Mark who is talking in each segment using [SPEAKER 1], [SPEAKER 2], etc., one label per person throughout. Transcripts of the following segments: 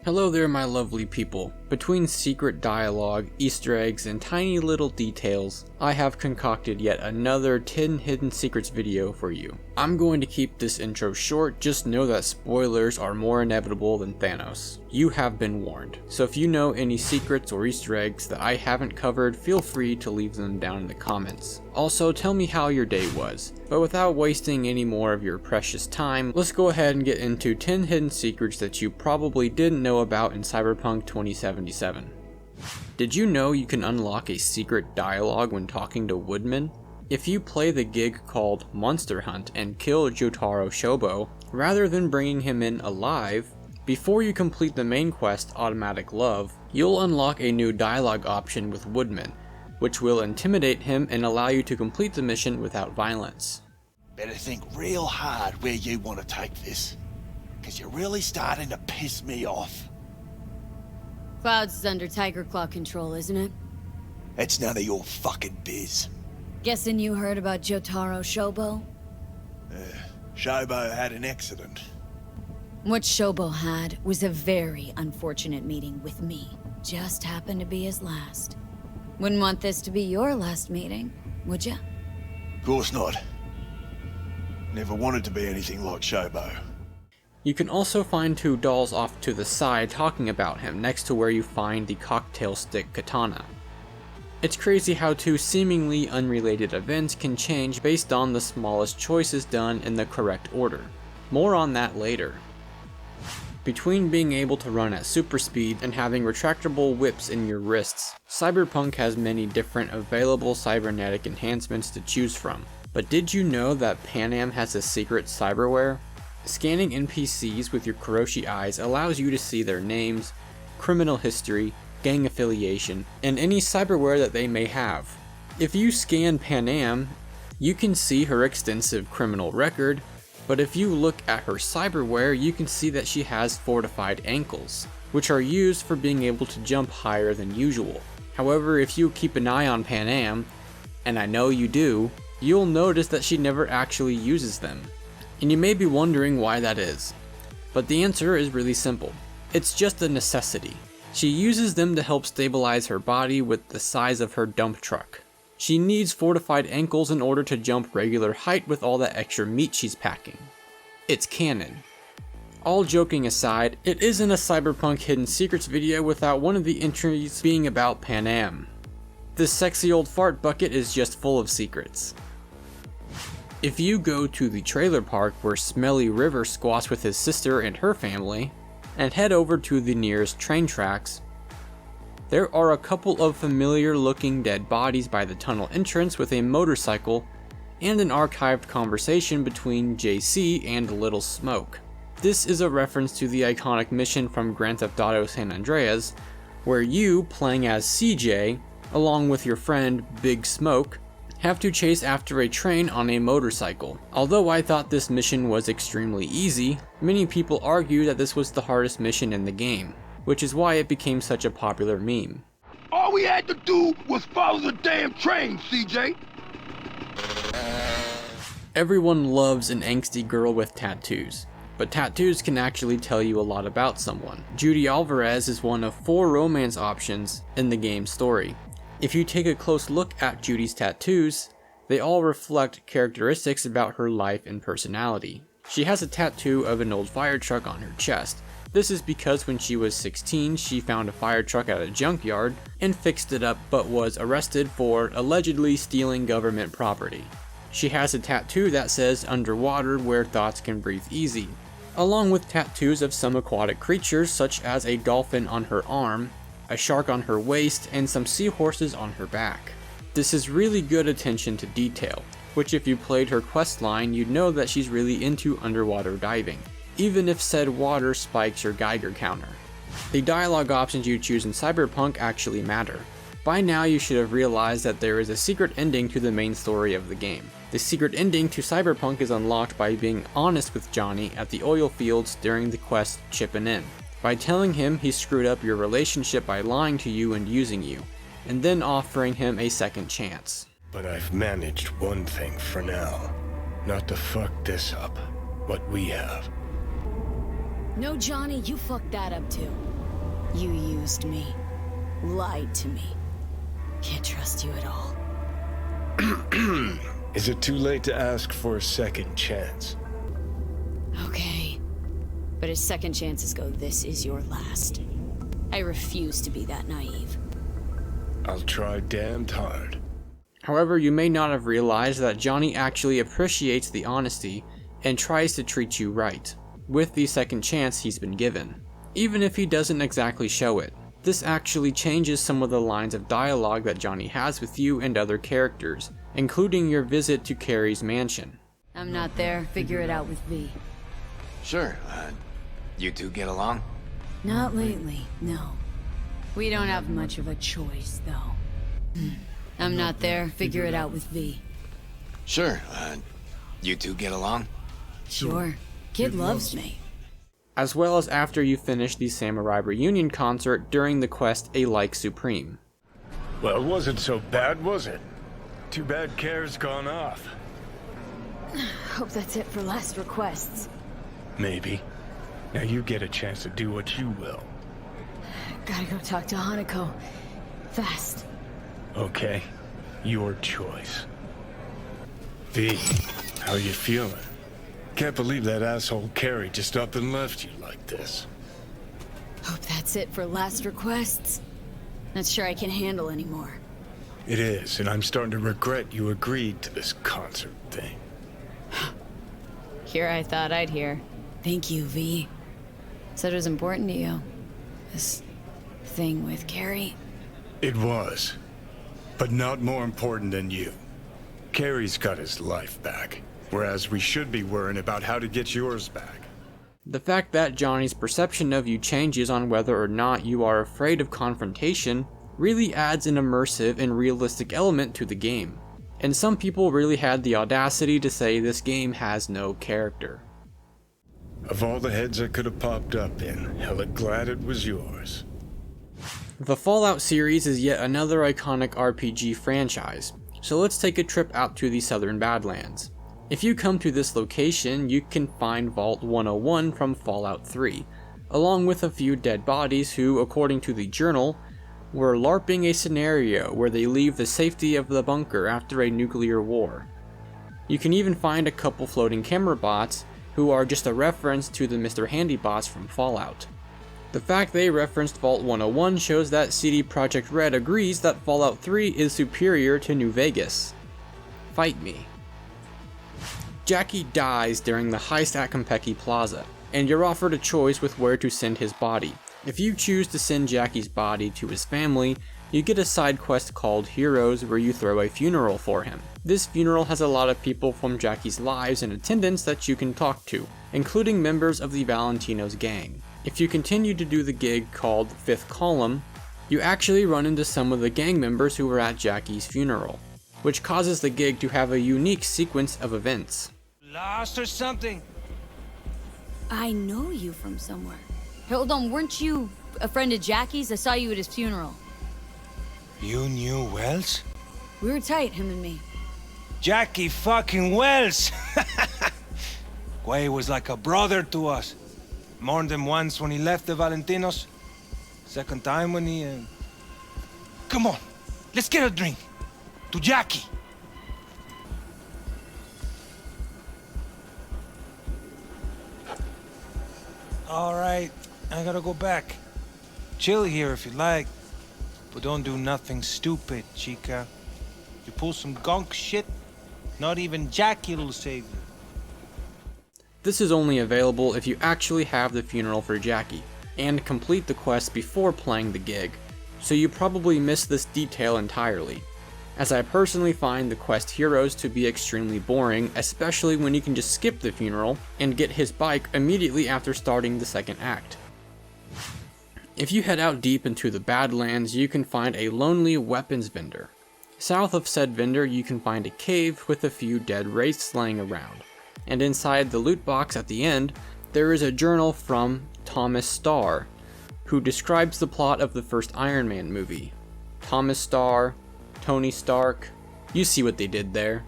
[SPEAKER 1] Hello there, my lovely people. Between secret dialogue, Easter eggs, and tiny little details, I have concocted yet another 10 hidden secrets video for you. I'm going to keep this intro short, just know that spoilers are more inevitable than Thanos. You have been warned. So if you know any secrets or Easter eggs that I haven't covered, feel free to leave them down in the comments. Also, tell me how your day was. But without wasting any more of your precious time, let's go ahead and get into 10 hidden secrets that you probably didn't know about in Cyberpunk 2077. Did you know you can unlock a secret dialogue when talking to Woodman? If you play the gig called Monster Hunt and kill Jotaro Shobo, rather than bringing him in alive, before you complete the main quest Automatic Love, you'll unlock a new dialogue option with Woodman, which will intimidate him and allow you to complete the mission without violence.
[SPEAKER 2] Better think real hard where you want to take this, because you're really starting to piss me off.
[SPEAKER 3] Clouds is under Tiger Claw control, isn't it?
[SPEAKER 2] It's none of your fucking biz.
[SPEAKER 3] Guessing you heard about Jotaro Shobo?
[SPEAKER 2] Shobo had an accident.
[SPEAKER 3] What Shobo had was a very unfortunate meeting with me. Just happened to be his last. Wouldn't want this to be your last meeting, would ya?
[SPEAKER 2] Of course not. Never wanted to be anything like Shobo.
[SPEAKER 1] You can also find two dolls off to the side talking about him next to where you find the cocktail stick katana. It's crazy how two seemingly unrelated events can change based on the smallest choices done in the correct order. More on that later. Between being able to run at super speed and having retractable whips in your wrists, Cyberpunk has many different available cybernetic enhancements to choose from. But did you know that Pan Am has a secret cyberware? Scanning NPCs with your Kuroshi eyes allows you to see their names, criminal history, gang affiliation, and any cyberware that they may have. If you scan Pan Am, you can see her extensive criminal record, but if you look at her cyberware, you can see that she has fortified ankles, which are used for being able to jump higher than usual. However, if you keep an eye on Pan Am, and I know you do, you'll notice that she never actually uses them. And you may be wondering why that is. But the answer is really simple. It's just a necessity. She uses them to help stabilize her body with the size of her dump truck. She needs fortified ankles in order to jump regular height with all that extra meat she's packing. It's canon. All joking aside, it isn't a Cyberpunk Hidden Secrets video without one of the entries being about Pan Am. This sexy old fart bucket is just full of secrets. If you go to the trailer park where Smelly River squats with his sister and her family, and head over to the nearest train tracks, there are a couple of familiar looking dead bodies by the tunnel entrance with a motorcycle and an archived conversation between JC and Little Smoke. This is a reference to the iconic mission from Grand Theft Auto San Andreas, where you, playing as CJ, along with your friend Big Smoke, have to chase after a train on a motorcycle. Although I thought this mission was extremely easy, many people argue that this was the hardest mission in the game, which is why it became such a popular meme.
[SPEAKER 4] All we had to do was follow the damn train, CJ.
[SPEAKER 1] Everyone loves an angsty girl with tattoos, but tattoos can actually tell you a lot about someone. Judy Alvarez is one of 4 romance options in the game's story. If you take a close look at Judy's tattoos, they all reflect characteristics about her life and personality. She has a tattoo of an old fire truck on her chest. This is because when she was 16, she found a fire truck at a junkyard and fixed it up, but was arrested for allegedly stealing government property. She has a tattoo that says "Underwater where thoughts can breathe easy," along with tattoos of some aquatic creatures such as a dolphin on her arm, a shark on her waist, and some seahorses on her back. This is really good attention to detail, which if you played her questline, you'd know that she's really into underwater diving, even if said water spikes your Geiger counter. The dialogue options you choose in Cyberpunk actually matter. By now you should have realized that there is a secret ending to the main story of the game. The secret ending to Cyberpunk is unlocked by being honest with Johnny at the oil fields during the quest Chippin' In, by telling him he screwed up your relationship by lying to you and using you, and then offering him a second chance.
[SPEAKER 5] But I've managed one thing for now. Not to fuck this up. What we have.
[SPEAKER 3] No, Johnny, you fucked that up too. You used me. Lied to me. Can't trust you at all.
[SPEAKER 5] Is it too late to ask for a second chance?
[SPEAKER 3] Okay. But as second chances go, this is your last. I refuse to be that naive.
[SPEAKER 5] I'll try damned hard.
[SPEAKER 1] However, you may not have realized that Johnny actually appreciates the honesty and tries to treat you right, with the second chance he's been given, even if he doesn't exactly show it. This actually changes some of the lines of dialogue that Johnny has with you and other characters, including your visit to Carrie's mansion.
[SPEAKER 3] I'm not there. Figure it out with V.
[SPEAKER 6] Sure, you two get along?
[SPEAKER 3] Not lately, no. We don't have much of a choice, though. I'm not there. Figure it out with V.
[SPEAKER 6] Sure, you two get along?
[SPEAKER 3] Sure. Kid loves me.
[SPEAKER 1] As well as after you finish the Samurai Reunion concert during the quest A Like Supreme.
[SPEAKER 5] Well, it wasn't so bad, was it? Too bad Care's gone off.
[SPEAKER 3] Hope that's it for last requests.
[SPEAKER 5] Maybe. Now you get a chance to do what you will.
[SPEAKER 3] Gotta go talk to Hanako. Fast.
[SPEAKER 5] Okay, your choice. V, how you feeling? Can't believe that asshole Carrie just up and left you like this.
[SPEAKER 3] Hope that's it for last requests. Not sure I can handle anymore.
[SPEAKER 5] It is, and I'm starting to regret you agreed to this concert thing.
[SPEAKER 3] Here I thought I'd hear. Thank you, V. Said it was important to you. This thing with Carrie.
[SPEAKER 5] It was, but not more important than you. Carrie's got his life back, whereas we should be worrying about how to get yours back.
[SPEAKER 1] The fact that Johnny's perception of you changes on whether or not you are afraid of confrontation really adds an immersive and realistic element to the game. And some people really had the audacity to say this game has no character.
[SPEAKER 5] Of all the heads I could have popped up in, hella glad it was yours.
[SPEAKER 1] The Fallout series is yet another iconic RPG franchise, so let's take a trip out to the Southern Badlands. If you come to this location, you can find Vault 101 from Fallout 3, along with a few dead bodies who, according to the journal, were LARPing a scenario where they leave the safety of the bunker after a nuclear war. You can even find a couple floating camera bots who are just a reference to the Mr. Handy bots from Fallout. The fact they referenced Vault 101 shows that CD Projekt Red agrees that Fallout 3 is superior to New Vegas. Fight me. Jackie dies during the heist at Konpeki Plaza, and you're offered a choice with where to send his body. If you choose to send Jackie's body to his family, you get a side quest called Heroes where you throw a funeral for him. This funeral has a lot of people from Jackie's lives in attendance that you can talk to, including members of the Valentino's gang. If you continue to do the gig called Fifth Column, you actually run into some of the gang members who were at Jackie's funeral, which causes the gig to have a unique sequence of events.
[SPEAKER 7] Lost or something?
[SPEAKER 3] I know you from somewhere. Hold on, weren't you a friend of Jackie's? I saw you at his funeral.
[SPEAKER 7] You knew Wells?
[SPEAKER 3] We were tight, him and me.
[SPEAKER 7] Jackie fucking Wells! Guay was like a brother to us. Mourned him once when he left the Valentinos. Second time when he... Come on, let's get a drink. To Jackie. All right, I gotta go back. Chill here if you like, but don't do nothing stupid, chica. You pull some gunk shit, not even Jackie'll save you.
[SPEAKER 1] This is only available if you actually have the funeral for Jackie, and complete the quest before playing the gig, so you probably missed this detail entirely, as I personally find the quest heroes to be extremely boring, especially when you can just skip the funeral and get his bike immediately after starting the second act. If you head out deep into the Badlands, you can find a lonely weapons vendor. South of said vendor, you can find a cave with a few dead wraiths laying around, and inside the loot box at the end, there is a journal from Thomas Starr, who describes the plot of the first Iron Man movie. Thomas Starr, Tony Stark, you see what they did there.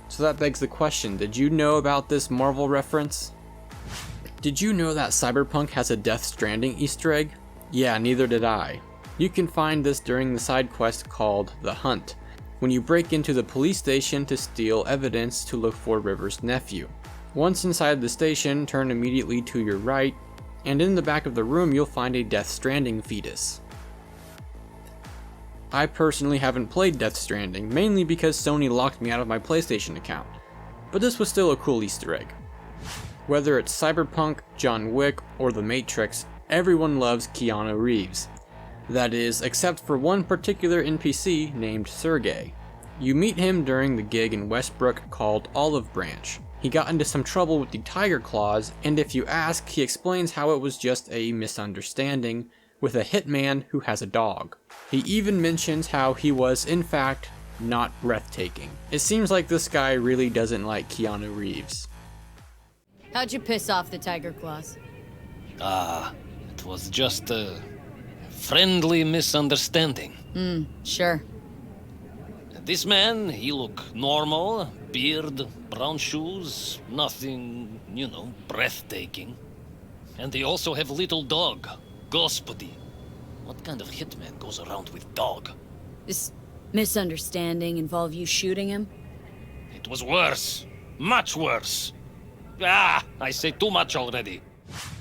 [SPEAKER 1] So that begs the question, did you know about this Marvel reference? Did you know that Cyberpunk has a Death Stranding Easter egg? Yeah, neither did I. You can find this during the side quest called The Hunt, when you break into the police station to steal evidence to look for River's nephew. Once inside the station, turn immediately to your right, and in the back of the room you'll find a Death Stranding fetus. I personally haven't played Death Stranding, mainly because Sony locked me out of my PlayStation account, but this was still a cool Easter egg. Whether it's Cyberpunk, John Wick, or The Matrix, everyone loves Keanu Reeves. That is, except for one particular NPC named Sergey. You meet him during the gig in Westbrook called Olive Branch. He got into some trouble with the Tiger Claws, and if you ask, he explains how it was just a misunderstanding with a hitman who has a dog. He even mentions how he was, in fact, not breathtaking. It seems like this guy really doesn't like Keanu Reeves.
[SPEAKER 3] How'd you piss off the Tiger Claws?
[SPEAKER 8] It was just a friendly misunderstanding.
[SPEAKER 3] Sure.
[SPEAKER 8] This man, he look normal, beard, brown shoes, nothing, breathtaking. And they also have little dog, Gospody. What kind of hitman goes around with dog?
[SPEAKER 3] This misunderstanding involve you shooting him?
[SPEAKER 8] It was worse. Much worse. I say too much already.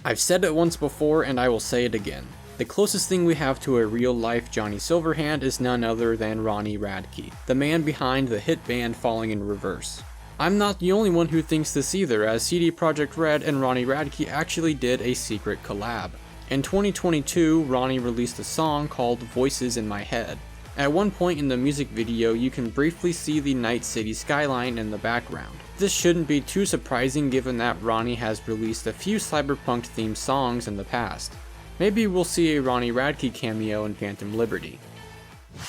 [SPEAKER 1] I've said it once before and I will say it again. The closest thing we have to a real-life Johnny Silverhand is none other than Ronnie Radke, the man behind the hit band Falling in Reverse. I'm not the only one who thinks this either, as CD Projekt Red and Ronnie Radke actually did a secret collab. In 2022, Ronnie released a song called Voices in My Head. At one point in the music video, you can briefly see the Night City skyline in the background. This shouldn't be too surprising given that Ronnie has released a few Cyberpunk-themed songs in the past. Maybe we'll see a Ronnie Radke cameo in Phantom Liberty.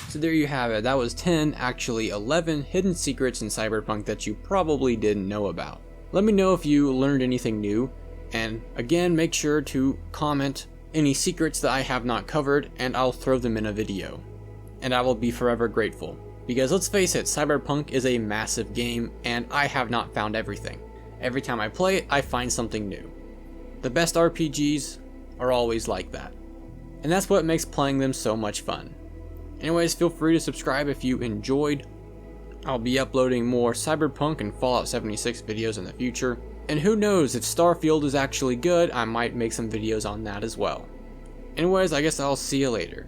[SPEAKER 1] So there you have it, that was 10, actually 11 hidden secrets in Cyberpunk that you probably didn't know about. Let me know if you learned anything new, and again make sure to comment any secrets that I have not covered and I'll throw them in a video. And I will be forever grateful. Because let's face it, Cyberpunk is a massive game and I have not found everything. Every time I play it, I find something new. The best RPGs are always like that. And that's what makes playing them so much fun. Anyways, feel free to subscribe if you enjoyed. I'll be uploading more Cyberpunk and Fallout 76 videos in the future. And who knows, if Starfield is actually good, I might make some videos on that as well. Anyways, I guess I'll see you later.